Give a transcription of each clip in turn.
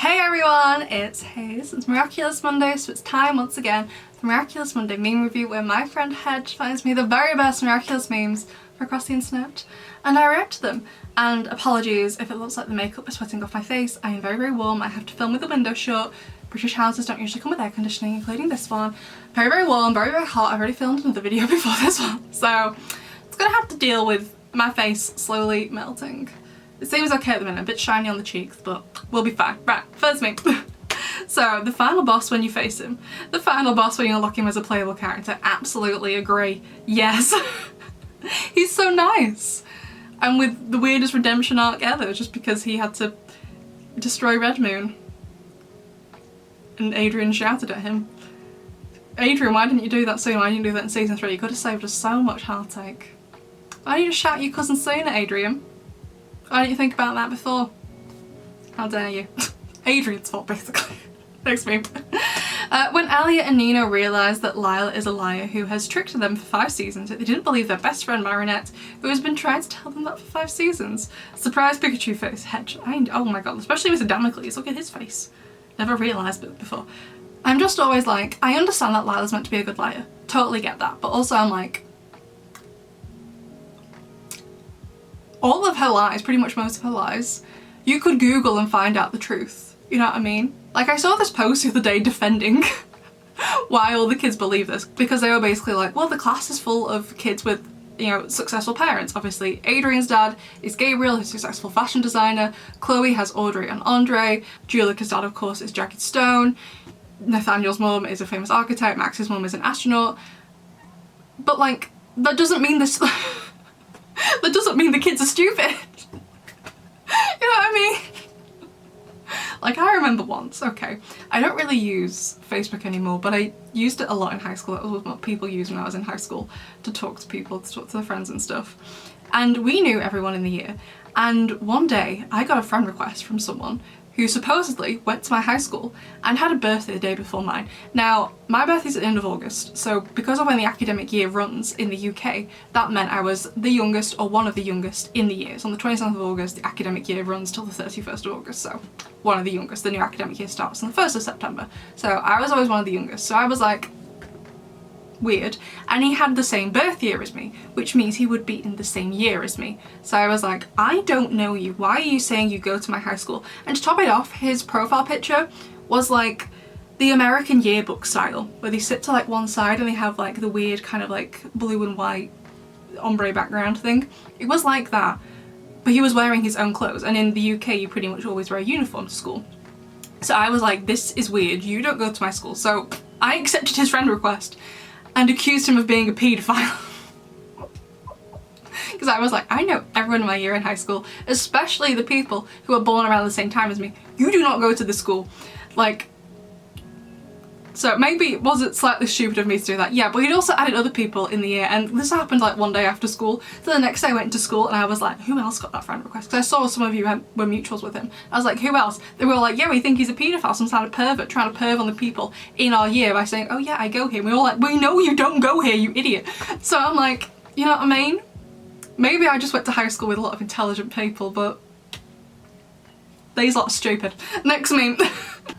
Hey everyone, it's Haze. It's Miraculous Monday, so it's time once again for Miraculous Monday meme review, where my friend Hedge finds me the very best Miraculous memes from across the internet and I react to them. And apologies if it looks like the makeup is sweating off my face. I am very, very warm. I have to film with the window shut. British houses don't usually come with air conditioning, including this one. Very, very warm, very, very hot. I've already filmed another video before this one, so it's gonna have to deal with my face slowly melting. It seems okay at the minute, a bit shiny on the cheeks, but we'll be fine. Right, first meme. So, the final boss when you face him. The final boss when you unlock him as a playable character. Absolutely agree. Yes. He's so nice. And with the weirdest redemption arc ever, just because he had to destroy Red Moon. And Adrian shouted at him. Adrian, why didn't you do that sooner? Why didn't you do that in season 3? You could have saved us so much heartache. Why didn't you shout at your cousin sooner, Adrian? Why didn't you think about that before? How dare you? Adrian's fault, basically. Next meme. When Alia and Nina realise that Lila is a liar who has tricked them for 5 seasons, they didn't believe their best friend Marinette, who has been trying to tell them that for 5 seasons. Surprise Pikachu face, Hedge. Oh my god, especially with Damocles, look at his face. Never realised it before. I'm just always like, I understand that Lila's meant to be a good liar. Totally get that. But also I'm like, all of her lies, pretty much most of her lies, you could Google and find out the truth. You know what I mean? Like, I saw this post the other day defending why all the kids believe this, because they were basically like, well, the class is full of kids with, you know, successful parents. Obviously, Adrian's dad is Gabriel, who's a successful fashion designer. Chloe has Audrey and Andre. Julica's dad, of course, is Jagged Stone. Nathaniel's mum is a famous architect. Max's mum is an astronaut. But, like, that doesn't mean this... that doesn't mean the kids are stupid. You know what I mean? Like, I remember once, okay, I don't really use Facebook anymore, but I used it a lot in high school. That was what people used when I was in high school, to talk to people, to talk to their friends and stuff. And we knew everyone in the year. And one day I got a friend request from someone who supposedly went to my high school and had a birthday the day before mine. Now, my birthday's at the end of August, so because of when the academic year runs in the UK, that meant I was the youngest or one of the youngest in the year. So on the 27th of August, the academic year runs till the 31st of August, so one of the youngest. The new academic year starts on the 1st of September. So I was always one of the youngest, so I was like, weird. And he had the same birth year as me, which means he would be in the same year as me. So I was like, I don't know you. Why are you saying you go to my high school? And to top it off, his profile picture was like the American yearbook style, where they sit to like one side and they have like the weird kind of like blue and white ombre background thing. It was like that, but he was wearing his own clothes. And in the UK, you pretty much always wear a uniform to school. So I was like, this is weird. You don't go to my school. So I accepted his friend request and accused him of being a paedophile. Because I was like, I know everyone in my year in high school, especially the people who were born around the same time as me. You do not go to this school. Like, so maybe was it slightly stupid of me to do that? Yeah, but he'd also added other people in the year, and this happened like one day after school. So the next day I went to school and I was like, who else got that friend request? Because I saw some of you were mutuals with him. I was like, who else? They were all like, yeah, we think he's a paedophile, some kind of pervert, trying to perv on the people in our year by saying, oh yeah, I go here. And we were all like, we know you don't go here, you idiot. So I'm like, you know what I mean? Maybe I just went to high school with a lot of intelligent people, but these lot are stupid. Next meme.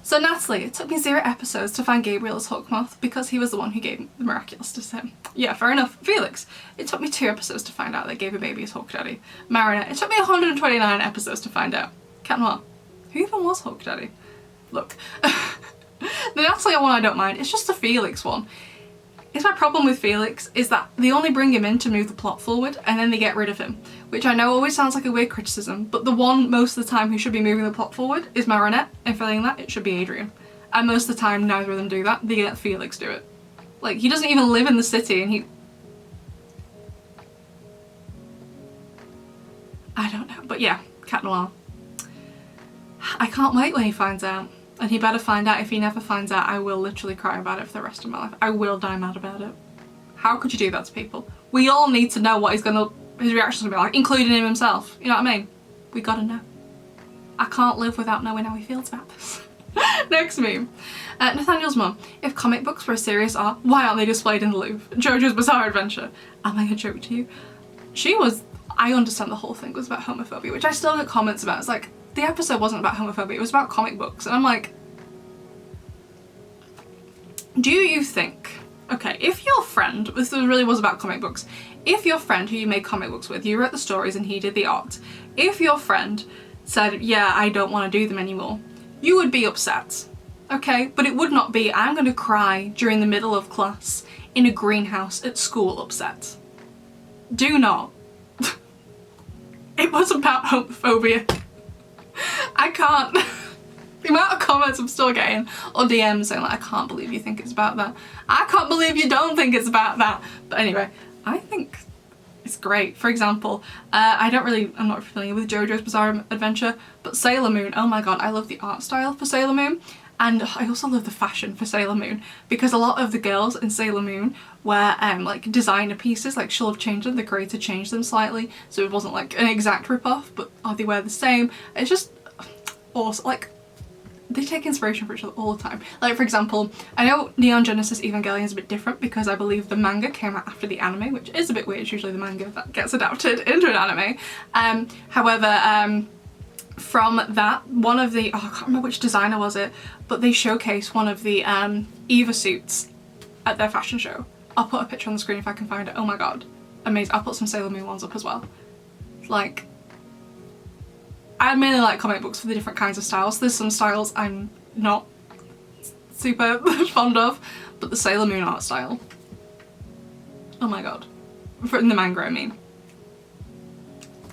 So Natalie, it took me 0 episodes to find Gabriel as Hawkmoth because he was the one who gave the Miraculous to him. Yeah, fair enough. Felix, it took me 2 episodes to find out they gave a baby as Hawk Daddy. Marinette, it took me 129 episodes to find out. Cat Noir, who even was Hawk Daddy? Look, the Natalie one I don't mind, it's just the Felix one. It's my problem with Felix is that they only bring him in to move the plot forward and then they get rid of him, which I know always sounds like a weird criticism, but the one most of the time who should be moving the plot forward is Marinette, and failing that it should be Adrian. And most of the time neither of them do that, they let Felix do it. Like, he doesn't even live in the city and he... I don't know, but yeah, Cat Noir. I can't wait when he finds out. And he better find out. If he never finds out, I will literally cry about it for the rest of my life. I will die mad about it. How could you do that to people? We all need to know what his reaction's gonna be like, including him himself. You know what I mean? We gotta know. I can't live without knowing how he feels about this. Next meme. Nathaniel's mum. If comic books were a serious art, why aren't they displayed in the Louvre? JoJo's Bizarre Adventure. Am I a joke to you? She was... I understand the whole thing was about homophobia, which I still get comments about. It's like, the episode wasn't about homophobia, it was about comic books. And I'm like, do you think, okay, if your friend, this really was about comic books, if your friend who you made comic books with, you wrote the stories and he did the art, if your friend said, yeah, I don't want to do them anymore, you would be upset, okay? But it would not be, I'm going to cry during the middle of class in a greenhouse at school upset. Do not. It was about homophobia. I can't. The amount of comments I'm still getting, or DMs saying like, I can't believe you think it's about that. I can't believe you don't think it's about that. But anyway, I think it's great. For example, I'm not familiar with JoJo's Bizarre Adventure, but Sailor Moon, oh my god, I love the art style for Sailor Moon. And I also love the fashion for Sailor Moon, because a lot of the girls in Sailor Moon wear like designer pieces, like she'll have changed them, the creator changed them slightly, so it wasn't like an exact rip-off, but they wear the same. It's just awesome. Like, they take inspiration from each other all the time. Like, for example, I know Neon Genesis Evangelion is a bit different because I believe the manga came out after the anime, which is a bit weird. It's usually the manga that gets adapted into an anime. However, from that, one of the, I can't remember which designer was it, but they showcased one of the Eva suits at their fashion show. I'll put a picture on the screen if I can find it. Oh my god, amazing. I'll put some Sailor Moon ones up as well. Like, I mainly like comic books for the different kinds of styles. There's some styles I'm not super fond of, but the Sailor Moon art style, oh my god. In the manga, I mean.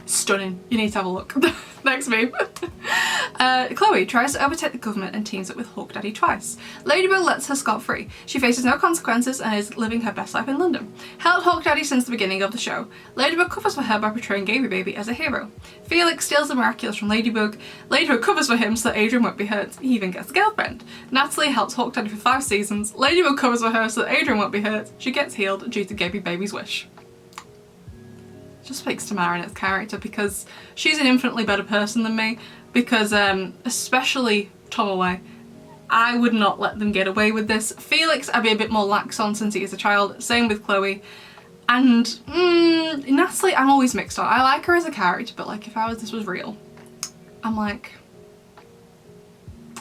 Stunning. You need to have a look. Next meme. Chloe tries to overtake the government and teams up with Hawk Daddy twice. Ladybug lets her scot-free. She faces no consequences and is living her best life in London. Held Hawk Daddy since the beginning of the show. Ladybug covers for her by portraying Gaby Baby as a hero. Felix steals the Miraculous from Ladybug. Ladybug covers for him so that Adrian won't be hurt. He even gets a girlfriend. Natalie helps Hawk Daddy for 5 seasons. Ladybug covers for her so that Adrian won't be hurt. She gets healed due to Gaby Baby's wish. Just speaks to Marinette's character, because she's an infinitely better person than me, because especially Tomoe, I would not let them get away with this. Felix I'd be a bit more lax on since he is a child, same with Chloe. And Natalie I'm always mixed on. I like her as a character, but like if this was real, I'm like,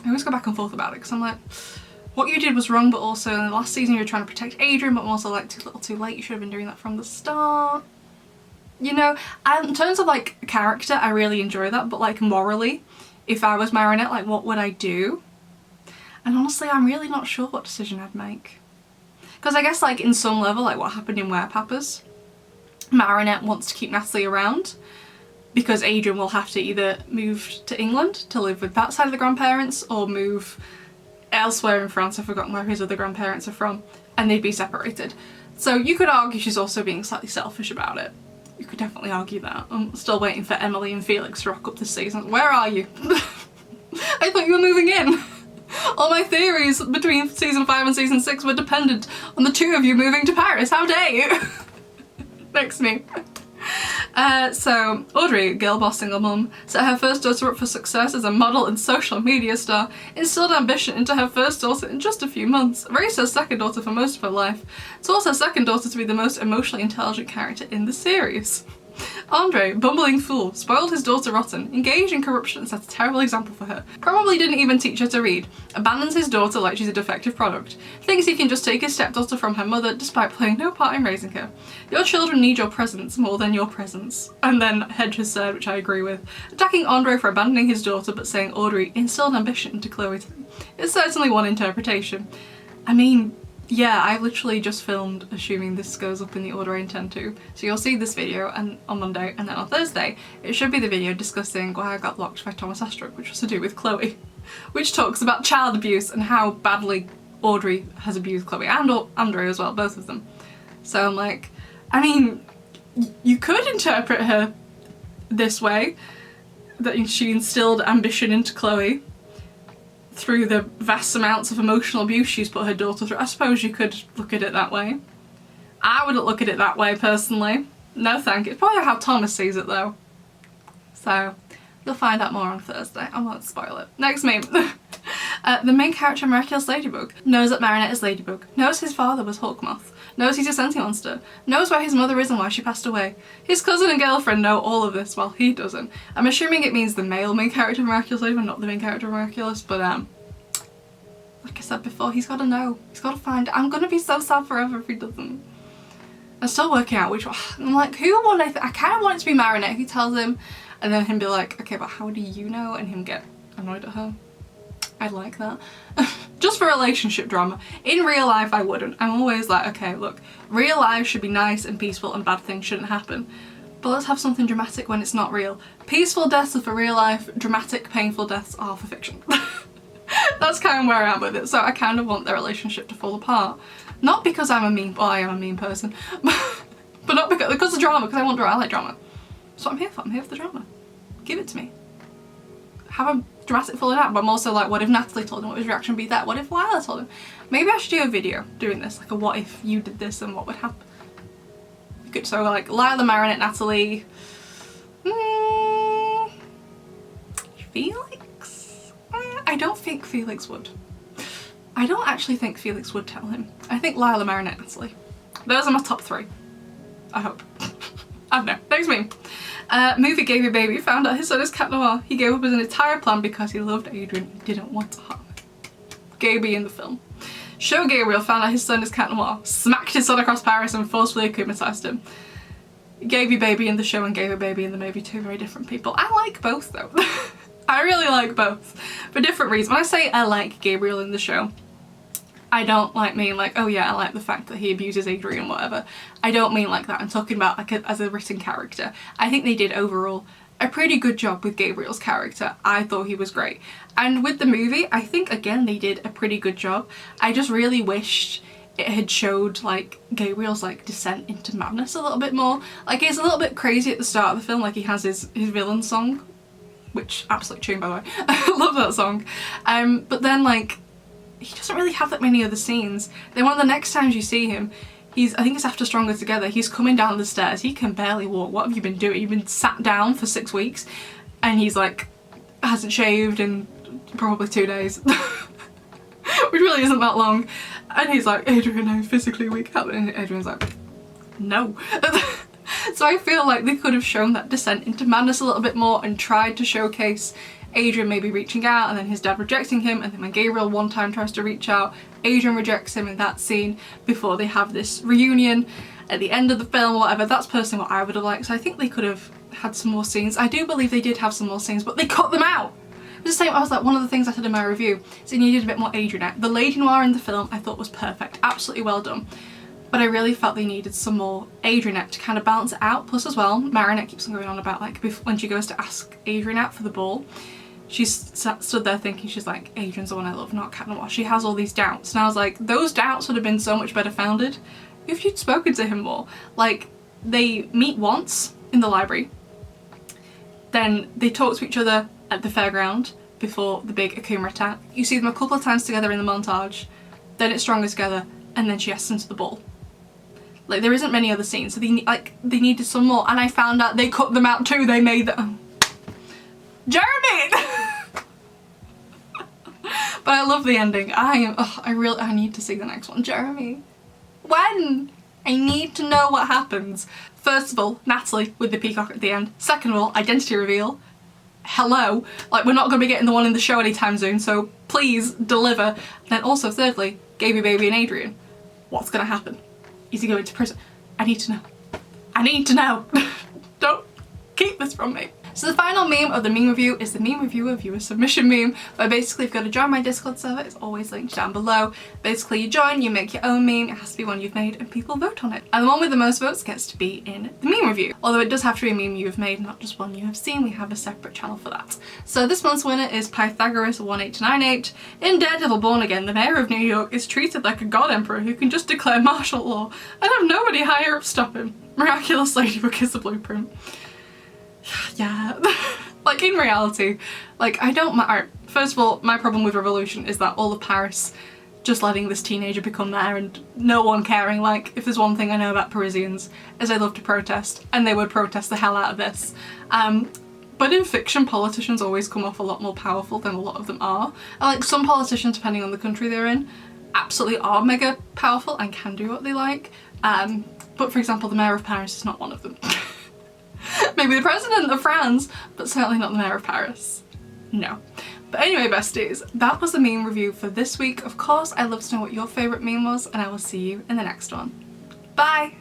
I always go back and forth about it, because I'm like, what you did was wrong, but also in the last season you were trying to protect Adrian, but I'm also like, too little too late, you should have been doing that from the start. You know, and in terms of like character, I really enjoy that, but like morally, if I was Marinette, like what would I do? And honestly, I'm really not sure what decision I'd make. Because I guess like in some level, like what happened in Werepappers, Marinette wants to keep Natalie around because Adrian will have to either move to England to live with that side of the grandparents or move elsewhere in France, I've forgotten where his other grandparents are from, and they'd be separated. So you could argue she's also being slightly selfish about it. You could definitely argue that. I'm still waiting for Emily and Felix to rock up this season. Where are you? I thought you were moving in. All my theories between season 5 and season 6 were dependent on the 2 of you moving to Paris. How dare you? Next meme. So Audrey, girl boss single mum, set her first daughter up for success as a model and social media star, instilled ambition into her first daughter in just a few months, raised her second daughter for most of her life, taught her second daughter to be the most emotionally intelligent character in the series. Andre, bumbling fool, spoiled his daughter rotten, engaged in corruption and set a terrible example for her, probably didn't even teach her to read, abandons his daughter like she's a defective product, thinks he can just take his stepdaughter from her mother despite playing no part in raising her. Your children need your presence more than your presence. And then Hedge has said, which I agree with, attacking Andre for abandoning his daughter but saying Audrey instilled ambition into Chloe. It's certainly one interpretation. I mean, yeah, I literally just filmed assuming this goes up in the order I intend to. So you'll see this video on Monday, and then on Thursday it should be the video discussing why I got blocked by Thomas Astrup, which was to do with Chloe, which talks about child abuse and how badly Audrey has abused Chloe and Andre as well, both of them. So I'm like, I mean, you could interpret her this way, that she instilled ambition into Chloe through the vast amounts of emotional abuse she's put her daughter through. I suppose you could look at it that way. I wouldn't look at it that way personally. No thank you. It's probably how Thomas sees it though. So you'll find out more on Thursday. I won't spoil it. Next meme. The main character, Miraculous Ladybug, knows that Marinette is Ladybug, knows his father was Hawkmoth, knows he's a sentient monster, knows where his mother is and why she passed away. His cousin and girlfriend know all of this while he doesn't. I'm assuming it means the male main character of Miraculous Ladybug, not the main character of Miraculous, but like I said before, he's gotta know. He's gotta find. I'm gonna be so sad forever if he doesn't. I'm still working out which one. I'm like, who won? I kind of want it to be Marinette who tells him, and then him be like, okay, but how do you know? And him get annoyed at her. I'd like that. Just for relationship drama. In real life, I wouldn't. I'm always like, okay, look, real life should be nice and peaceful and bad things shouldn't happen. But let's have something dramatic when it's not real. Peaceful deaths are for real life, dramatic, painful deaths are for fiction. That's kind of where I am with it. So I kind of want their relationship to fall apart. Not because I'm a mean, well, I am a mean person, but not because of drama, because I like drama. That's what I'm here for. I'm here for the drama. Give it to me. Have a dramatic falling out, but I'm also like, what if Natalie told him? What would his reaction be there? What if Lila told him? Maybe I should do a video doing this, like a what if you did this and what would happen. Good, so like Lila, Marinette, Natalie, Felix? I don't think Felix would. I don't actually think Felix would tell him. I think Lila, Marinette, Natalie. Those are my top 3. I hope. I don't know. Next meme. Movie Gave You Baby found out his son is Cat Noir. He gave up his entire plan because he loved Adrian and didn't want to harm him. Gaby in the film. Show Gabriel found out his son is Cat Noir, smacked his son across Paris and forcefully akumatized him. Gave You Baby in the show and Gave You Baby in the movie, 2 very different people. I like both though. I really like both for different reasons. When I say I like Gabriel in the show, I don't mean like, oh yeah, I like the fact that he abuses Adrian, whatever. I don't mean like that. I'm talking about like as a written character. I think they did overall a pretty good job with Gabriel's character. I thought he was great. And with the movie, I think again they did a pretty good job. I just really wished it had showed like Gabriel's like descent into madness a little bit more. Like it's a little bit crazy at the start of the film, like he has his villain song, which absolute tune by the way. I love that song. But then like he doesn't really have that many other scenes. Then one of the next times you see him, I think it's after Stronger Together, he's coming down the stairs, he can barely walk. What have you been doing? You've been sat down for 6 weeks and he's like, hasn't shaved in probably 2 days. Which really isn't that long. And he's like, Adrian, I'm physically weak. And Adrian's like, no. So I feel like they could have shown that descent into madness a little bit more and tried to showcase Adrian maybe reaching out and then his dad rejecting him, and then when Gabriel one time tries to reach out, Adrian rejects him in that scene before they have this reunion at the end of the film or whatever. That's personally what I would have liked. So I think they could have had some more scenes. I do believe they did have some more scenes, but they cut them out. It was the same, I was like, one of the things I said in my review is it needed a bit more Adrian. The Lady Noir in the film I thought was perfect, absolutely well done. But I really felt they needed some more Adrian to kind of balance it out. Plus as well, Marinette keeps on going on about like when she goes to ask Adrian out for the ball, she's stood there thinking, she's like, Adrian's the one I love, not Cat Noir. She has all these doubts. And I was like, those doubts would have been so much better founded if you'd spoken to him more. Like, they meet once in the library, then they talk to each other at the fairground before the big Akuma attack. You see them a couple of times together in the montage, then it's Stronger Together, and then she asks him to the ball. Like, there isn't many other scenes, so they needed some more, and I found out they cut them out too. They made them. Jeremy! But I love the ending. I need to see the next one. Jeremy, when? I need to know what happens. First of all, Natalie with the peacock at the end. Second of all, identity reveal. Hello, like we're not going to be getting the one in the show anytime soon, so please deliver. And then also thirdly, Gaby Baby and Adrian. What's going to happen? Is he going to prison? I need to know. I need to know. Don't keep this from me. So the final meme of the meme review is the meme reviewer viewer submission meme, where basically you've got to join my Discord server. It's always linked down below. Basically you join, you make your own meme, it has to be one you've made, and people vote on it. And the one with the most votes gets to be in the meme review. Although it does have to be a meme you have made, not just one you have seen. We have a separate channel for that. So this month's winner is Pythagoras1898. In Daredevil Born Again, the mayor of New York is treated like a god emperor who can just declare martial law and have nobody higher up stop him. Miraculous Ladybug is the blueprint. Yeah. Like in reality, like I don't matter. First of all, my problem with Revolution is that all of Paris just letting this teenager become mayor and no one caring. Like, if there's one thing I know about Parisians is they love to protest, and they would protest the hell out of this. But in fiction, politicians always come off a lot more powerful than a lot of them are. And like some politicians, depending on the country they're in, absolutely are mega powerful and can do what they like. But for example, the mayor of Paris is not one of them. Maybe the president of France, but certainly not the mayor of Paris. No. But anyway, besties, that was the meme review for this week. Of course, I'd love to know what your favourite meme was, and I will see you in the next one. Bye!